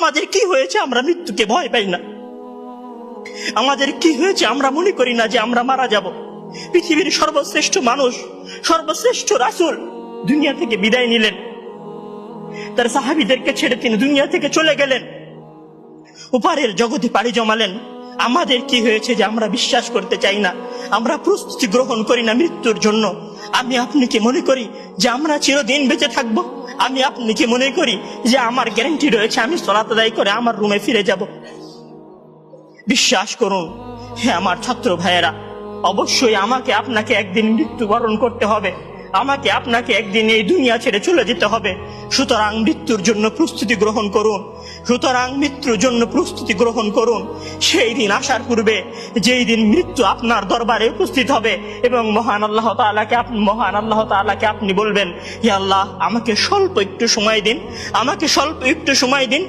আমাদের কি হয়েছে আমরা মৃত্যুকে ভয় পাই না? আমাদের কি হয়েছে আমরা মনে করি না যে আমরা মারা যাব? পৃথিবীর সর্বশ্রেষ্ঠ মানুষ, সর্বশ্রেষ্ঠ রাসূল দুনিয়া থেকে বিদায় নিলেন, তার সাহাবীদেরকে ছেড়ে তিনি দুনিয়া থেকে চলে গেলেন, উপরের জগতে পাড়ি জমালেন। আমাদের কি হয়েছে যে আমরা বিশ্বাস করতে চাই না, আমরা প্রস্তুতি গ্রহণ করি না মৃত্যুর জন্য? আমি আপনি কি মনে করি যে আমরা চিরদিন বেঁচে থাকবো? আমি আপনি কি মনে করি যে আমার গ্যারান্টি রয়েছে আমি সালাত আদায় করে আমার রুমে ফিরে যাব? বিশ্বাস করুন হে আমার ছাত্র ভাইয়েরা, অবশ্যই আমাকে আপনাকে একদিন মৃত্যুবরণ করতে হবে, আমাকে আপনাকে একদিন এই দুনিয়া ছেড়ে চলে যেতে হবে। সুতরাং মৃত্যুর জন্য প্রস্তুতি গ্রহণ করুন, সুতরাং মৃত্যুর জন্য প্রস্তুতি গ্রহণ করুন। সেই দিন আসার পূর্বে, যেই দিন মৃত্যু আপনার দরবারে উপস্থিত হবে এবং মহান আল্লাহ তাআলাকে আপনি বলবেন, হে আল্লাহ, আমাকে স্বল্প একটু সময় দিন, আমাকে স্বল্প একটু সময় দিন,